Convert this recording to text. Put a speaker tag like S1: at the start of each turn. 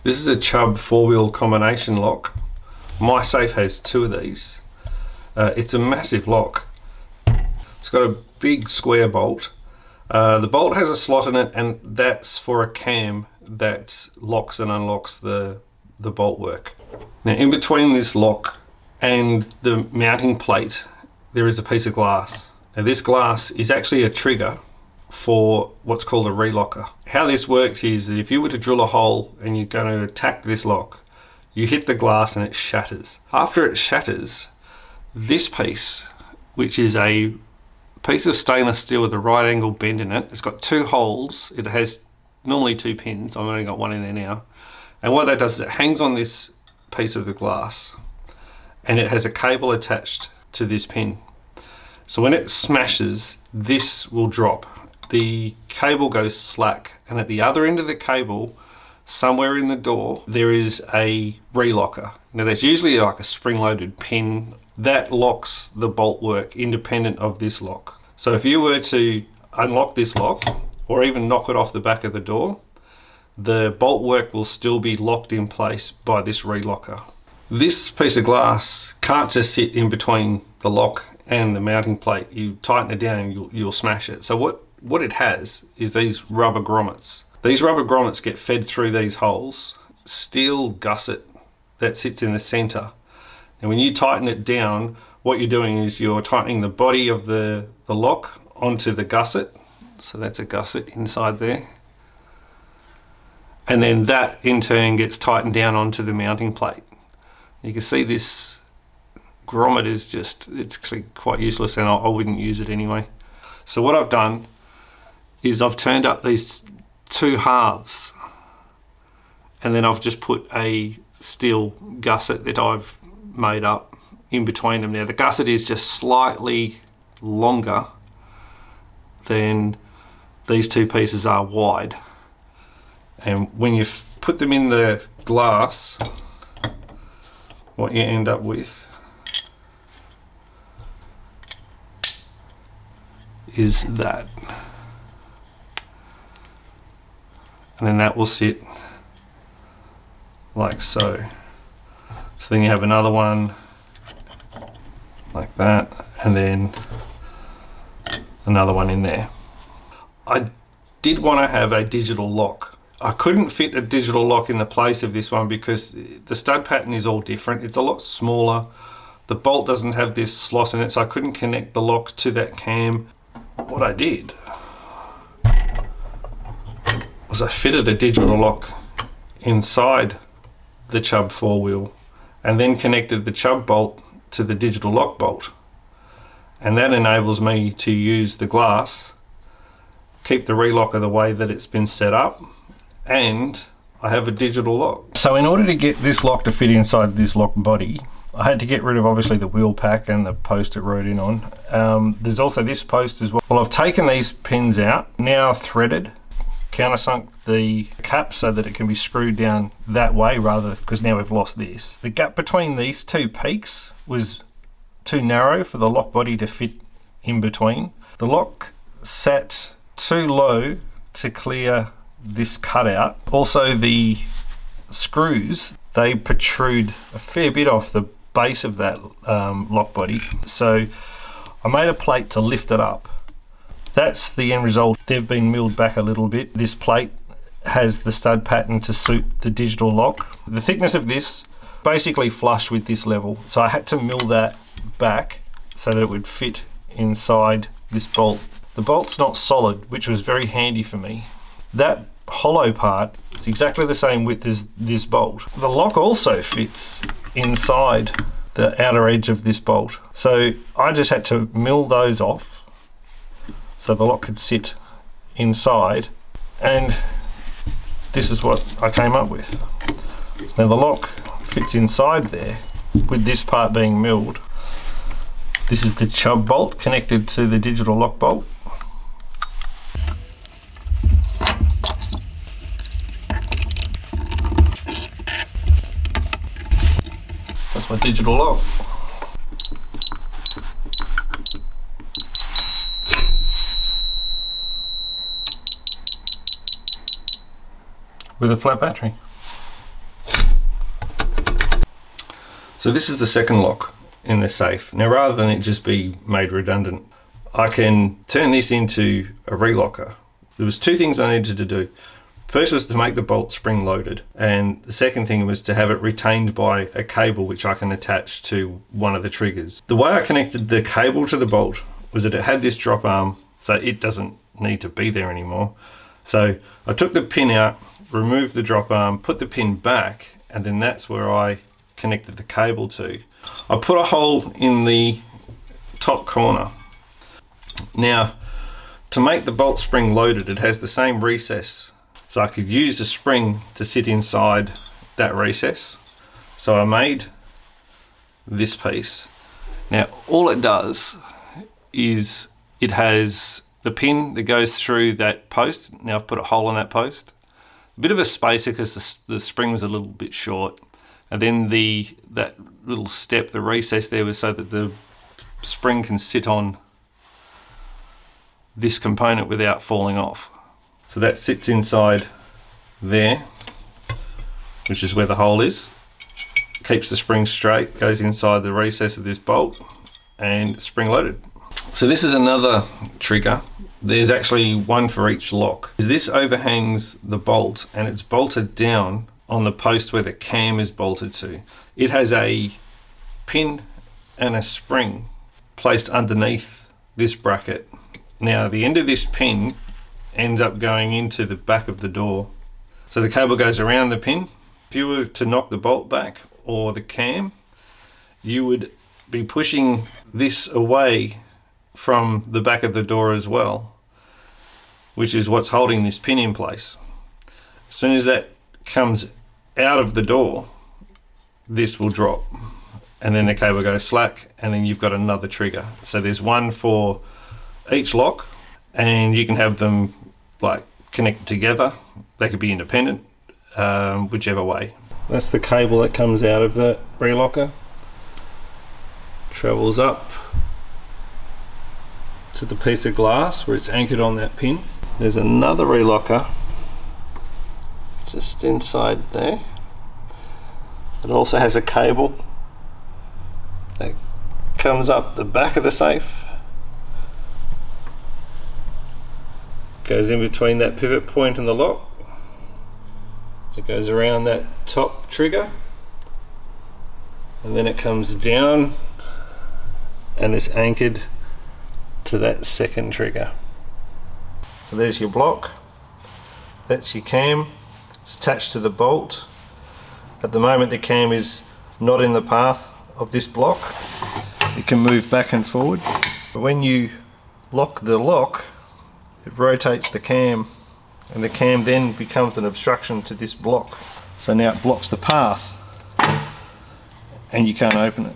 S1: This is a Chubb 4-wheel combination lock. My safe has 2 of these. It's a massive lock. It's got a big square bolt. The bolt has a slot in it, and that's for a cam that locks and unlocks the bolt work. Now, in between this lock and the mounting plate, there is a piece of glass. Now, this glass is actually a trigger for what's called a relocker. How this works is that if you were to drill a hole and you're going to attack this lock, you hit the glass and it shatters. After it shatters, this piece, which is a piece of stainless steel with a right angle bend in it, it's got 2 holes. It has normally 2 pins. I've only got 1 in there now. And what that does is it hangs on this piece of the glass, and it has a cable attached to this pin. So when it smashes, this will drop. The cable goes slack, and at the other end of the cable, somewhere in the door, there is a relocker. Now, there's usually like a spring-loaded pin that locks the bolt work independent of this lock. So if you were to unlock this lock or even knock it off the back of the door, the bolt work will still be locked in place by this relocker. This piece of glass can't just sit in between the lock and the mounting plate. You tighten it down and you'll smash it. So what it has is these rubber grommets. These rubber grommets get fed through these holes, steel gusset that sits in the center. And when you tighten it down, what you're doing is you're tightening the body of the lock onto the gusset. So that's a gusset inside there. And then that in turn gets tightened down onto the mounting plate. You can see this grommet is just, it's actually quite useless, and I wouldn't use it anyway. So what I've done is I've turned up these 2 halves, and then I've just put a steel gusset that I've made up in between them. Now, the gusset is just slightly longer than these 2 pieces are wide, and when you put them in the glass, what you end up with is that. And then that will sit like so. So then you have another one like that, and then another one in there. I did want to have a digital lock. I couldn't fit a digital lock in the place of this one because the stud pattern is all different. It's a lot smaller. The bolt doesn't have this slot in it, so I couldn't connect the lock to that cam. What I did was I fitted a digital lock inside the Chubb 4-wheel and then connected the Chubb bolt to the digital lock bolt. And that enables me to use the glass, keep the relocker the way that it's been set up, and I have a digital lock. So in order to get this lock to fit inside this lock body, I had to get rid of obviously the wheel pack and the post it rode in on. There's also this post as well. Well, I've taken these pins out, now threaded, countersunk the cap so that it can be screwed down that way rather, because now we've lost this. The gap between these 2 peaks was too narrow for the lock body to fit in between. The lock sat too low to clear this cutout. Also, the screws, they protrude a fair bit off the base of that lock body. So I made a plate to lift it up. That's the end result. They've been milled back a little bit. This plate has the stud pattern to suit the digital lock. The thickness of this basically flush with this level. So I had to mill that back so that it would fit inside this bolt. The bolt's not solid, which was very handy for me. That hollow part is exactly the same width as this bolt. The lock also fits inside the outer edge of this bolt. So I just had to mill those off so the lock could sit inside, and this is what I came up with. Now the lock fits inside there with this part being milled. This is the Chubb bolt connected to the digital lock bolt. That's my digital lock. With a flat battery. So this is the second lock in the safe. Now rather than it just be made redundant, I can turn this into a relocker. There was two things I needed to do. First was to make the bolt spring loaded, and the second thing was to have it retained by a cable which I can attach to one of the triggers. The way I connected the cable to the bolt was that it had this drop arm, so it doesn't need to be there anymore. So I took the pin out, removed the drop arm, put the pin back, and then that's where I connected the cable to. I put a hole in the top corner. Now, to make the bolt spring loaded, it has the same recess. So I could use the spring to sit inside that recess. So I made this piece. Now, all it does is it has the pin that goes through that post. Now I've put a hole in that post. A bit of a spacer because the spring was a little bit short. And then that little step, the recess there, was so that the spring can sit on this component without falling off. So that sits inside there, which is where the hole is. Keeps the spring straight, goes inside the recess of this bolt, and spring loaded. So this is another trigger. There's actually one for each lock. This overhangs the bolt and it's bolted down on the post where the cam is bolted to. It has a pin and a spring placed underneath this bracket. Now the end of this pin ends up going into the back of the door. So the cable goes around the pin. If you were to knock the bolt back or the cam, you would be pushing this away from the back of the door as well, which is what's holding this pin in place. As soon as that comes out of the door, this will drop and then the cable goes slack, and then you've got another trigger. So there's one for each lock, and you can have them like connected together. They could be independent, whichever way. That's the cable that comes out of the relocker, travels up to the piece of glass where it's anchored on that pin. There's another relocker just inside there. It also has a cable that comes up the back of the safe, goes in between that pivot point and the lock. It goes around that top trigger, and then it comes down and it's anchored to that second trigger. So there's your block, that's your cam, it's attached to the bolt. At the moment the cam is not in the path of this block. It can move back and forward. But when you lock the lock, it rotates the cam, and the cam then becomes an obstruction to this block. So now it blocks the path and you can't open it.